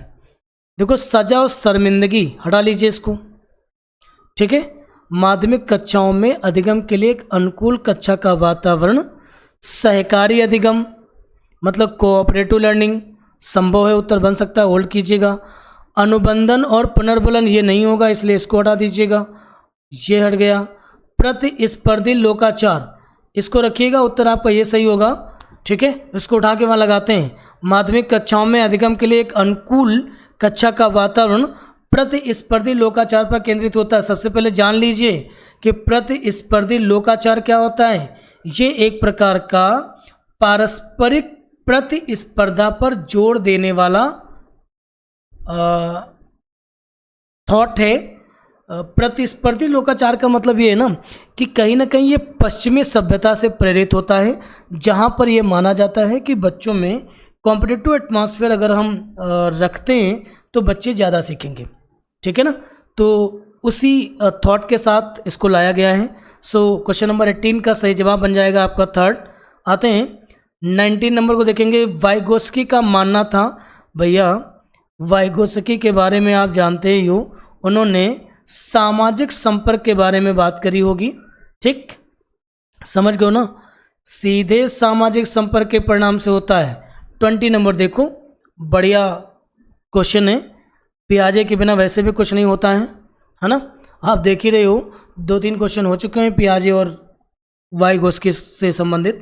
देखो, सजा और शर्मिंदगी हटा लीजिए इसको, ठीक है। माध्यमिक कक्षाओं में अधिगम के लिए एक अनुकूल कक्षा का वातावरण, सहकारी अधिगम मतलब कोऑपरेटिव लर्निंग संभव है, उत्तर बन सकता है, होल्ड कीजिएगा। अनुबंधन और पुनर्बलन ये नहीं होगा, इसलिए इसको हटा दीजिएगा, ये हट गया। प्रतिस्पर्धी लोकाचार इसको रखिएगा, उत्तर आपका ये सही होगा, ठीक है। इसको उठा के वहाँ लगाते हैं। माध्यमिक कक्षाओं में अधिगम के लिए एक अनुकूल कक्षा का वातावरण प्रतिस्पर्धी लोकाचार पर केंद्रित होता है। सबसे पहले जान लीजिए कि प्रतिस्पर्धी लोकाचार क्या होता है। ये एक प्रकार का पारस्परिक प्रतिस्पर्धा पर जोर देने वाला थॉट है। प्रतिस्पर्धी लोकाचार का मतलब ये है ना कि कहीं ना कहीं ये पश्चिमी सभ्यता से प्रेरित होता है, जहाँ पर ये माना जाता है कि बच्चों में कॉम्पिटिटिव एटमॉस्फेयर अगर हम रखते हैं तो बच्चे ज़्यादा सीखेंगे, ठीक है ना। तो उसी थॉट के साथ इसको लाया गया है। सो क्वेश्चन नंबर 18 का सही जवाब बन जाएगा आपका थर्ड। आते हैं 19 नंबर को देखेंगे। वाइगोस्की का मानना था, भैया वाइगोस्की के बारे में आप जानते ही हो, उन्होंने सामाजिक संपर्क के बारे में बात करी होगी, ठीक, समझ गए ना। सीधे सामाजिक संपर्क के परिणाम से होता है। 20 नंबर देखो, बढ़िया क्वेश्चन है। पियाजे के बिना वैसे भी कुछ नहीं होता है ना। आप देख ही रहे हो 2-3 क्वेश्चन हो चुके हैं पियाजे और वाइगोस्की से संबंधित,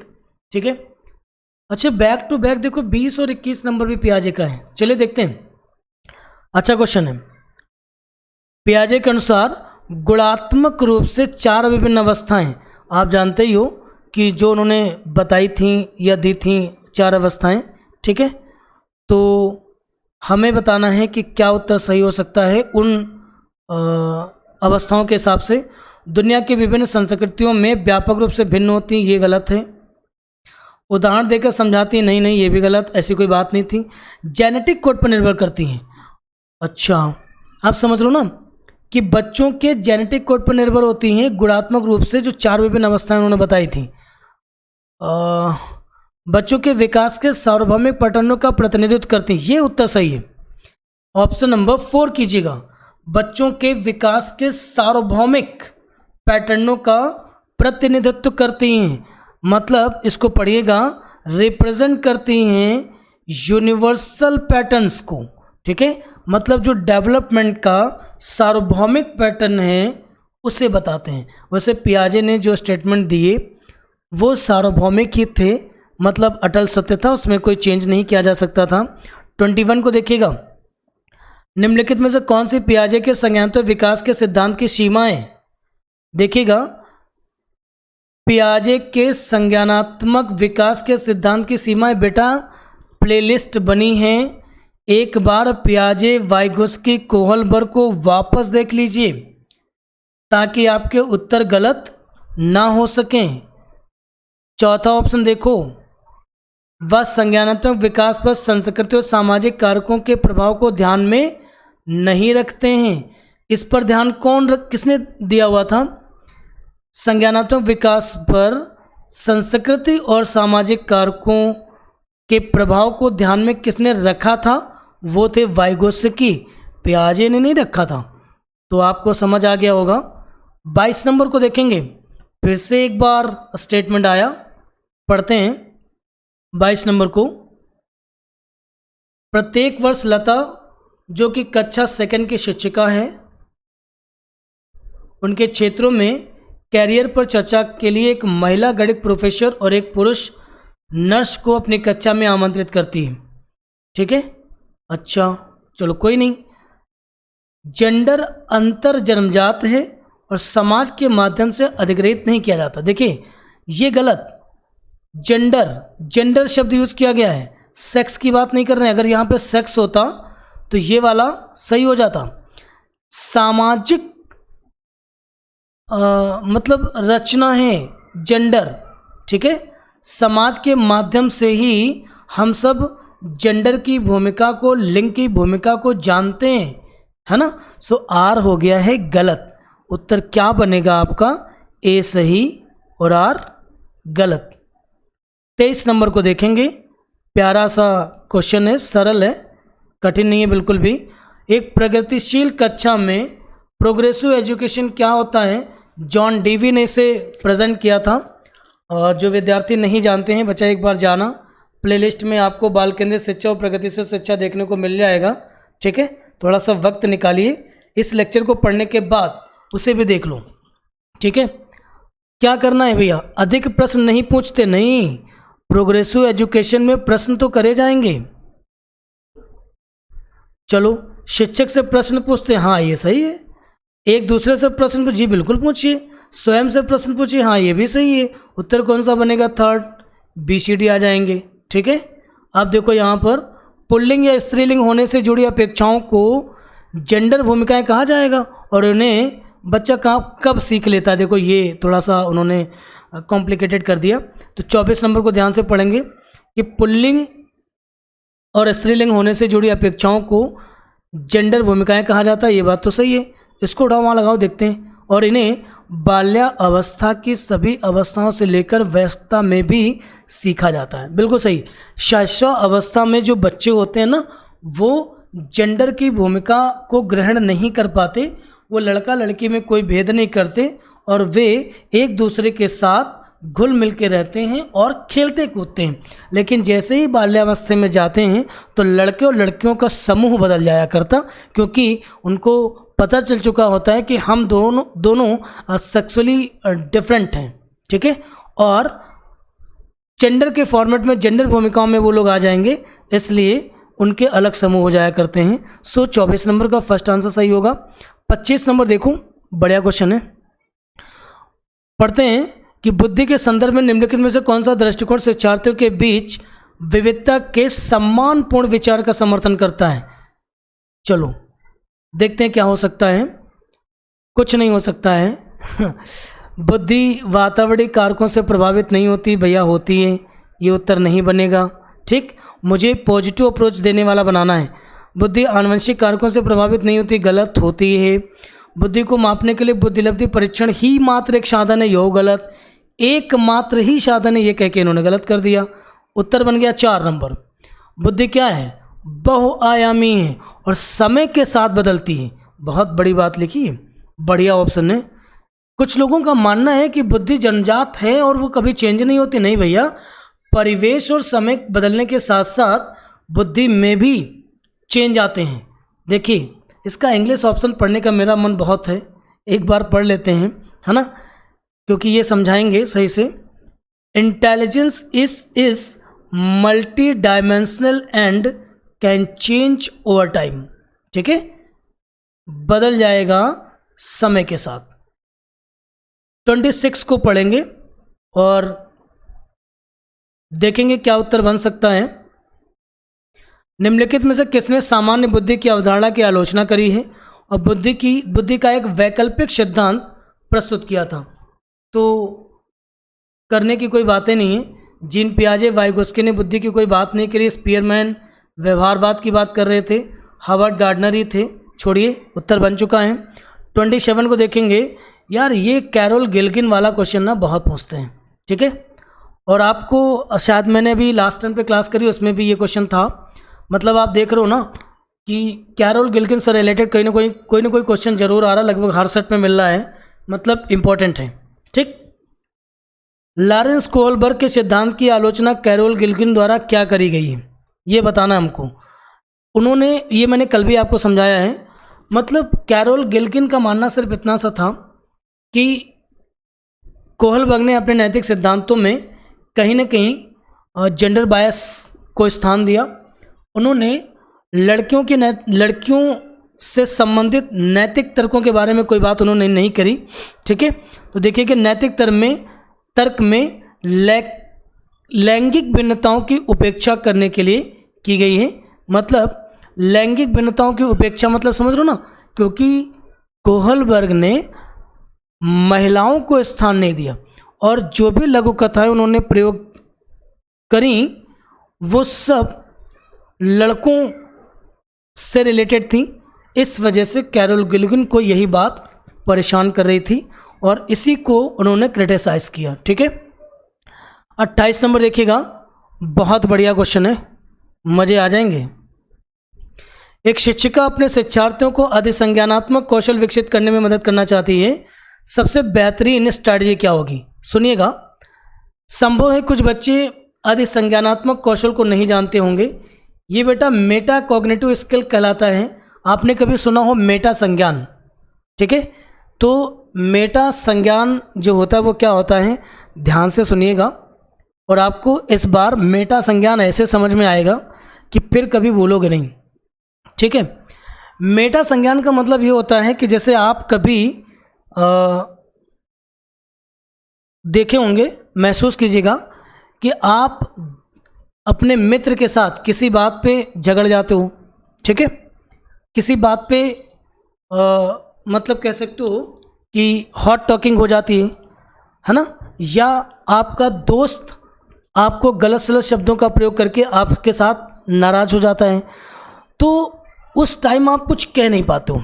ठीक है। अच्छा, बैक टू बैक देखो 20 और 21 नंबर भी पियाजे का है। चलिए देखते हैं। अच्छा क्वेश्चन है, पियाजे के अनुसार गुणात्मक रूप से 4 विभिन्न अवस्थाएं, आप जानते ही हो कि जो उन्होंने बताई थी या दी थी 4 अवस्थाएं, ठीक है। तो हमें बताना है कि क्या उत्तर सही हो सकता है उन अवस्थाओं के हिसाब से। दुनिया की विभिन्न संस्कृतियों में व्यापक रूप से भिन्न होती, ये गलत है। उदाहरण देकर समझाती, नहीं नहीं ये भी गलत, ऐसी कोई बात नहीं थी। जेनेटिक कोड पर निर्भर करती हैं। अच्छा, आप समझ लो ना कि बच्चों के जेनेटिक कोड पर निर्भर होती हैं गुणात्मक रूप से जो 4 विभिन्न अवस्थाएं उन्होंने बताई थी। बच्चों के विकास के सार्वभौमिक पैटर्नों का प्रतिनिधित्व करती हैं, ये उत्तर सही है। ऑप्शन नंबर 4 कीजिएगा, बच्चों के विकास के सार्वभौमिक पैटर्नों का प्रतिनिधित्व करती हैं, मतलब इसको पढ़िएगा, रिप्रेजेंट करती हैं यूनिवर्सल पैटर्न्स को, ठीक है। मतलब जो डेवलपमेंट का सार्वभौमिक पैटर्न है उसे बताते हैं। वैसे पियाजे ने जो स्टेटमेंट दिए वो सार्वभौमिक ही थे, मतलब अटल सत्य था, उसमें कोई चेंज नहीं किया जा सकता था। 21 को देखिएगा, निम्नलिखित में से कौन सी पियाजे के संज्ञानात्मक विकास के सिद्धांत की सीमाएं, देखिएगा पियाजे के संज्ञानात्मक विकास के सिद्धांत की सीमाएं बेटा प्लेलिस्ट बनी हैं, एक बार पियाजे वाइगोस्की कोहलबर्ग को वापस देख लीजिए ताकि आपके उत्तर गलत ना हो सकें। चौथा ऑप्शन देखो, वह संज्ञानात्मक विकास पर संस्कृति और सामाजिक कारकों के प्रभाव को ध्यान में नहीं रखते हैं। इस पर ध्यान किसने दिया हुआ था? संज्ञानात्मक विकास पर संस्कृति और सामाजिक कारकों के प्रभाव को ध्यान में किसने रखा था? वो थे वाइगोस्की, पियाजे ने नहीं रखा था। तो आपको समझ आ गया होगा। 22 नंबर को देखेंगे, फिर से एक बार स्टेटमेंट आया, पढ़ते हैं 22 नंबर को। प्रत्येक वर्ष लता, जो कि कक्षा 2 की शिक्षिका है, उनके क्षेत्रों में कैरियर पर चर्चा के लिए एक महिला गणित प्रोफेसर और एक पुरुष नर्स को अपनी कक्षा में आमंत्रित करती है, ठीक है। अच्छा चलो कोई नहीं। जेंडर अंतर जन्मजात है और समाज के माध्यम से अधिग्रहित नहीं किया जाता। देखिए ये गलत, जेंडर शब्द यूज किया गया है, सेक्स की बात नहीं कर रहे हैं। अगर यहाँ पे सेक्स होता तो ये वाला सही हो जाता। सामाजिक मतलब रचना है जेंडर, ठीक है। समाज के माध्यम से ही हम सब जेंडर की भूमिका को, लिंग की भूमिका को जानते हैं, है ना। सो आर हो गया है गलत। उत्तर क्या बनेगा आपका? ए सही और आर गलत। 23 नंबर को देखेंगे, प्यारा सा क्वेश्चन है, सरल है, कठिन नहीं है बिल्कुल भी। एक प्रगतिशील कक्षा में प्रोग्रेसिव एजुकेशन क्या होता है? जॉन डीवी ने इसे प्रेजेंट किया था। और जो विद्यार्थी नहीं जानते हैं, बच्चा एक बार जाना, प्लेलिस्ट में आपको बाल केंद्रित शिक्षा और प्रगतिशील शिक्षा देखने को मिल जाएगा, ठीक है। थोड़ा सा वक्त निकालिए, इस लेक्चर को पढ़ने के बाद उसे भी देख लो, ठीक है। क्या करना है भैया? अधिक प्रश्न नहीं पूछते, नहीं, प्रोग्रेसिव एजुकेशन में प्रश्न तो करे जाएंगे। चलो शिक्षक से प्रश्न पूछते, हाँ ये सही है। एक दूसरे से प्रश्न पूछिए, बिल्कुल पूछिए। स्वयं से प्रश्न पूछिए, हाँ ये भी सही है। उत्तर कौन सा बनेगा? थर्ड, BCD आ जाएंगे, ठीक है। अब देखो यहाँ पर पुल्लिंग या स्त्रीलिंग होने से जुड़ी अपेक्षाओं को जेंडर भूमिकाएं कहा जाएगा, और उन्हें बच्चा कब सीख लेता है? देखो ये थोड़ा सा उन्होंने कॉम्प्लिकेटेड कर दिया। तो 24 नंबर को ध्यान से पढ़ेंगे कि पुल्लिंग और स्त्रीलिंग होने से जुड़ी अपेक्षाओं को जेंडर भूमिकाएं कहा जाता है। ये बात तो सही है, इसको उठाओ वहाँ लगाओ, देखते हैं। और इन्हें बाल्यावस्था की सभी अवस्थाओं से लेकर वयस्कता में भी सीखा जाता है। बिल्कुल सही। शैशव अवस्था में जो बच्चे होते हैं ना, वो जेंडर की भूमिका को ग्रहण नहीं कर पाते, वो लड़का लड़की में कोई भेद नहीं करते और वे एक दूसरे के साथ घुल मिल के रहते हैं और खेलते कूदते हैं। लेकिन जैसे ही बाल्यावस्था में जाते हैं तो लड़के और लड़कियों का समूह बदल जाया करता, क्योंकि उनको पता चल चुका होता है कि हम दोनों सेक्सुअली डिफरेंट हैं, ठीक है, और जेंडर के फॉर्मेट में जेंडर भूमिकाओं में वो लोग आ जाएंगे, इसलिए उनके अलग समूह हो जाया करते हैं। सो 24 नंबर का फर्स्ट आंसर सही होगा। 25 नंबर देखो, बढ़िया क्वेश्चन है, पढ़ते हैं कि बुद्धि के संदर्भ में निम्नलिखित में से कौन सा दृष्टिकोण शिक्षार्थियों के बीच विविधता के सम्मानपूर्ण विचार का समर्थन करता है। चलो देखते हैं क्या हो सकता है। कुछ नहीं हो सकता है बुद्धि वातावरणीय कारकों से प्रभावित नहीं होती, भैया होती है, ये उत्तर नहीं बनेगा। ठीक, मुझे पॉजिटिव अप्रोच देने वाला बनाना है। बुद्धि आनुवंशिक कारकों से प्रभावित नहीं होती, गलत होती है। बुद्धि को मापने के लिए बुद्धिलब्धि परीक्षण ही मात्र एक साधन है, यो गलत। एकमात्र ही साधन है, ये कह के इन्होंने गलत कर दिया। उत्तर बन गया 4 नंबर। बुद्धि क्या है? बहुआयामी है और समय के साथ बदलती है। बहुत बड़ी बात लिखी है, बढ़िया ऑप्शन है। कुछ लोगों का मानना है कि बुद्धि जन्मजात है और वो कभी चेंज नहीं होती। नहीं भैया, परिवेश और समय बदलने के साथ साथ बुद्धि में भी चेंज आते हैं। देखिए, इसका इंग्लिश ऑप्शन पढ़ने का मेरा मन बहुत है, एक बार पढ़ लेते हैं, है ना, क्योंकि ये समझाएंगे सही से। Intelligence is multi dimensional and can change over time. ठीक है, बदल जाएगा समय के साथ। 26 को पढ़ेंगे और देखेंगे क्या उत्तर बन सकता है। निम्नलिखित में से किसने सामान्य बुद्धि की अवधारणा की आलोचना करी है और बुद्धि का एक वैकल्पिक सिद्धांत प्रस्तुत किया था? तो करने की कोई बातें नहीं है। जीन पियाजे, वाइगोस्की ने बुद्धि की कोई बात नहीं करी। स्पीयरमैन व्यवहारवाद की बात कर रहे थे, हावर्ड गार्डनर ही थे। छोड़िए, उत्तर बन चुका है। 27 को देखेंगे। यार ये कैरोल गिल्किन वाला क्वेश्चन ना बहुत पूछते हैं, ठीक है, और आपको शायद मैंने अभी लास्ट टाइम पे क्लास करी, उसमें भी ये क्वेश्चन था। मतलब आप देख रहे हो ना कि कैरोल गिल्किन से रिलेटेड कोई ना कोई क्वेश्चन जरूर आ रहा, लगभग हर सेट में मिल रहा है, मतलब इंपॉर्टेंट है। ठीक, लॉरेंस कोहलबर्ग के सिद्धांत की आलोचना कैरोल गिल्किन द्वारा क्या करी गई है, ये बताना हमको। उन्होंने, ये मैंने कल भी आपको समझाया है, मतलब कैरोल गिल्किन का मानना सिर्फ इतना सा था कि कोहलबर्ग ने अपने नैतिक सिद्धांतों में कहीं ना कहीं जेंडर बायस को स्थान दिया। उन्होंने लड़कियों से संबंधित नैतिक तर्कों के बारे में कोई बात उन्होंने नहीं करी। ठीक है, तो देखिए कि नैतिक तर्क में लैंगिक भिन्नताओं की उपेक्षा करने के लिए की गई है। मतलब लैंगिक भिन्नताओं की उपेक्षा मतलब समझ लो ना, क्योंकि कोहलबर्ग ने महिलाओं को स्थान नहीं दिया और जो भी लघु कथाएं उन्होंने प्रयोग करी वो सब लड़कों से रिलेटेड थी। इस वजह से कैरोल गिल्किन को यही बात परेशान कर रही थी और इसी को उन्होंने क्रिटिसाइज किया। ठीक है, 28 नंबर देखिएगा, बहुत बढ़िया क्वेश्चन है, मज़े आ जाएंगे। एक शिक्षिका अपने शिक्षार्थियों को अधिसंज्ञानात्मक कौशल विकसित करने में मदद करना चाहती है, सबसे बेहतरीन स्ट्रैटेजी क्या होगी? सुनिएगा। संभव है कुछ बच्चे अधिसंज्ञानात्मक कौशल को नहीं जानते होंगे। ये बेटा मेटा कॉग्निटिव स्किल कहलाता है। आपने कभी सुना हो मेटा संज्ञान? ठीक है, तो मेटा संज्ञान जो होता है वो क्या होता है, ध्यान से सुनिएगा और आपको इस बार मेटा संज्ञान ऐसे समझ में आएगा कि फिर कभी बोलोगे नहीं। ठीक है, मेटा संज्ञान का मतलब ये होता है कि जैसे आप कभी देखे होंगे, महसूस कीजिएगा कि आप अपने मित्र के साथ किसी बात पे झगड़ जाते हो। ठीक है, किसी बात पे मतलब कह सकते हो कि हॉट टॉकिंग हो जाती है ना, या आपका दोस्त आपको गलत सलत शब्दों का प्रयोग करके आपके साथ नाराज़ हो जाता है, तो उस टाइम आप कुछ कह नहीं पाते हो,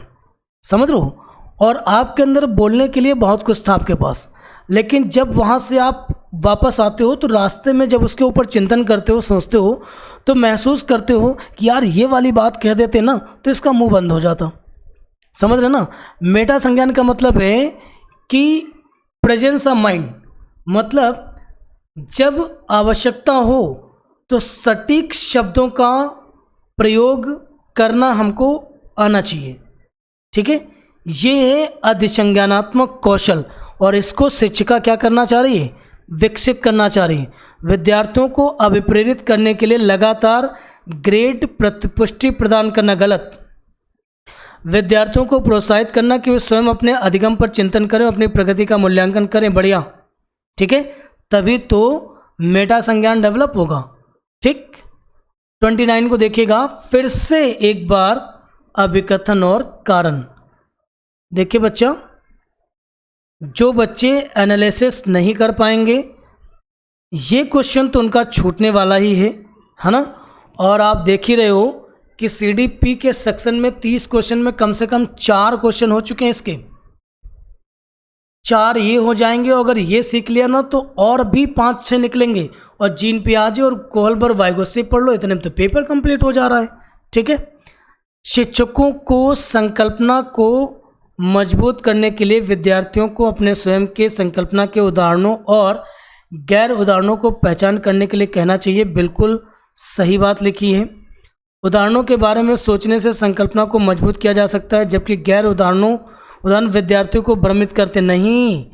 समझ रहे हो, और आपके अंदर बोलने के लिए बहुत कुछ था आपके पास, लेकिन जब वहाँ से आप वापस आते हो तो रास्ते में जब उसके ऊपर चिंतन करते हो, सोचते हो, तो महसूस करते हो कि यार ये वाली बात कह देते ना तो इसका मुंह बंद हो जाता। समझ रहे ना? मेटा संज्ञान का मतलब है कि प्रेजेंस ऑफ माइंड, मतलब जब आवश्यकता हो तो सटीक शब्दों का प्रयोग करना हमको आना चाहिए। ठीक है, ये है अधिसंज्ञानात्मक कौशल और इसको शिक्षिका क्या करना चाह रही है, विकसित करना चाह रही है। विद्यार्थियों को अभिप्रेरित करने के लिए लगातार ग्रेड प्रतिपुष्टि प्रदान करना गलत। विद्यार्थियों को प्रोत्साहित करना कि वे स्वयं अपने अधिगम पर चिंतन करें, अपनी प्रगति का मूल्यांकन करें, बढ़िया, ठीक है, तभी तो मेटा संज्ञान डेवलप होगा। ठीक, 29 को देखिएगा फिर से एक बार, अभिकथन और कारण। देखिए बच्चा, जो बच्चे एनालिसिस नहीं कर पाएंगे, ये क्वेश्चन तो उनका छूटने वाला ही है ना। और आप देख ही रहे हो कि सीडीपी के सेक्शन में 30 क्वेश्चन में कम से कम 4 क्वेश्चन हो चुके हैं, इसके 4 ये हो जाएंगे। और अगर ये सीख लिया ना तो और भी 5-6 निकलेंगे। और जीन पियाजे और कोहलबर्ग-वाइगोत्स्की पढ़ लो, इतने में तो पेपर कंप्लीट हो जा रहा है। ठीक है, शिक्षकों को संकल्पना को मजबूत करने के लिए विद्यार्थियों को अपने स्वयं के संकल्पना के उदाहरणों और गैर उदाहरणों को पहचान करने के लिए कहना चाहिए। बिल्कुल सही बात लिखी है। उदाहरणों के बारे में सोचने से संकल्पना को मजबूत किया जा सकता है, जबकि गैर उदाहरण विद्यार्थियों को भ्रमित करते नहीं।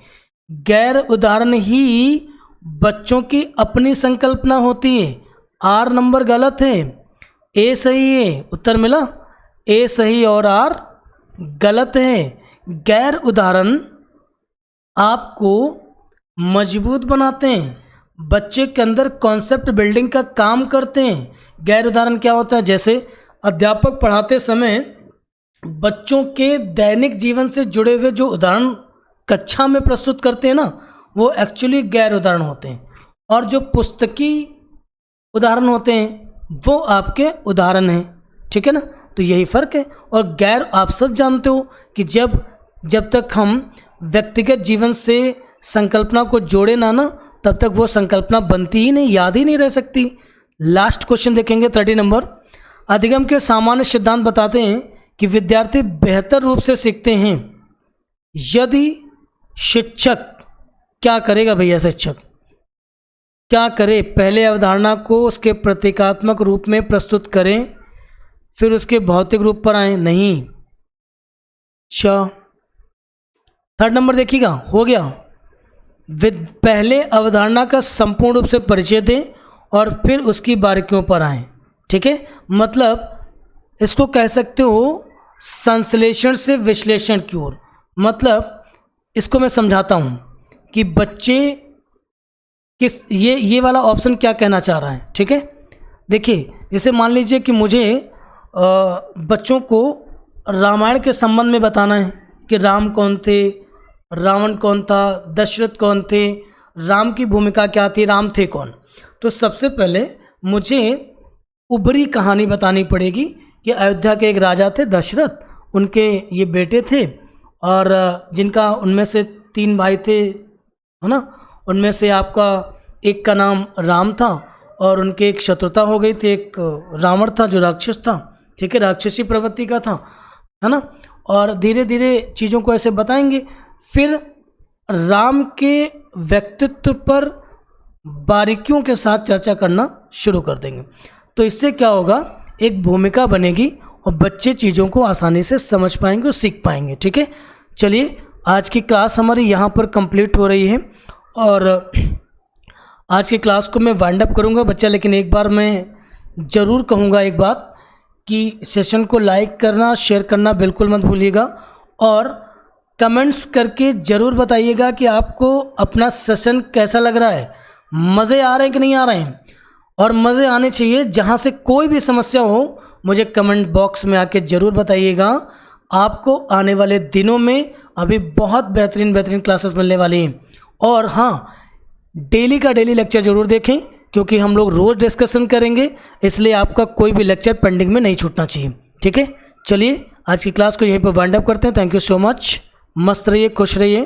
गैर उदाहरण ही बच्चों की अपनी संकल्पना होती है। आर नंबर गलत है, ए सही है। उत्तर मिला, ए सही और आर गलत है। गैर उदाहरण आपको मजबूत बनाते हैं, बच्चे के अंदर कॉन्सेप्ट बिल्डिंग का काम करते हैं। गैर उदाहरण क्या होता है, जैसे अध्यापक पढ़ाते समय बच्चों के दैनिक जीवन से जुड़े हुए जो उदाहरण कक्षा में प्रस्तुत करते हैं ना, वो एक्चुअली गैर उदाहरण होते हैं। और जो पुस्तकी उदाहरण होते हैं वो आपके उदाहरण हैं। ठीक है ना, तो यही फ़र्क है। और गैर, आप सब जानते हो कि जब तक हम व्यक्तिगत जीवन से संकल्पना को जोड़े ना तब तक वो संकल्पना बनती ही नहीं, याद ही नहीं रह सकती। लास्ट क्वेश्चन देखेंगे 30 नंबर। अधिगम के सामान्य सिद्धांत बताते हैं कि विद्यार्थी बेहतर रूप से सीखते हैं यदि शिक्षक क्या करेगा। भैया शिक्षक क्या करे, पहले अवधारणा को उसके प्रतीकात्मक रूप में प्रस्तुत करें, फिर उसके भौतिक रूप पर आए। नहीं, अच्छा 3rd नंबर देखिएगा, हो गया। पहले अवधारणा का संपूर्ण रूप से परिचय दें और फिर उसकी बारीकियों पर आएँ। ठीक है, मतलब इसको कह सकते हो संश्लेषण से विश्लेषण की ओर। मतलब इसको मैं समझाता हूँ कि बच्चे किस ये वाला ऑप्शन क्या कहना चाह रहा है। ठीक है, देखिए, जैसे मान लीजिए कि मुझे बच्चों को रामायण के संबंध में बताना है कि राम कौन थे, रावण कौन था, दशरथ कौन थे, राम की भूमिका क्या थी, राम थे कौन। तो सबसे पहले मुझे उभरी कहानी बतानी पड़ेगी कि अयोध्या के एक राजा थे दशरथ, उनके ये बेटे थे और जिनका उनमें से 3 भाई थे, है ना। उनमें से आपका एक का नाम राम था और उनके एक शत्रुता हो गई थी, एक रावण था जो राक्षस था। ठीक है, राक्षसी प्रवृत्ति का था, है ना। और धीरे धीरे चीज़ों को ऐसे बताएंगे। फिर राम के व्यक्तित्व पर बारीकियों के साथ चर्चा करना शुरू कर देंगे। तो इससे क्या होगा, एक भूमिका बनेगी और बच्चे चीज़ों को आसानी से समझ पाएंगे और सीख पाएंगे। ठीक है, चलिए आज की क्लास हमारी यहाँ पर कंप्लीट हो रही है और आज की क्लास को मैं वाइंड अप करूँगा बच्चा। लेकिन एक बार मैं ज़रूर कहूँगा एक बात कि सेशन को लाइक करना, शेयर करना बिल्कुल मत भूलिएगा और कमेंट्स करके ज़रूर बताइएगा कि आपको अपना सेशन कैसा लग रहा है, मज़े आ रहे हैं कि नहीं आ रहे हैं। और मज़े आने चाहिए। जहाँ से कोई भी समस्या हो मुझे कमेंट बॉक्स में आके ज़रूर बताइएगा। आपको आने वाले दिनों में अभी बहुत बेहतरीन क्लासेस मिलने वाली हैं। और हाँ, डेली का डेली लेक्चर ज़रूर देखें क्योंकि हम लोग रोज़ डिस्कशन करेंगे, इसलिए आपका कोई भी लेक्चर पेंडिंग में नहीं छूटना चाहिए। ठीक है, चलिए आज की क्लास को यहीं पर वाइंड अप करते हैं। Thank you so much. मस्त रहिए, खुश रहिए।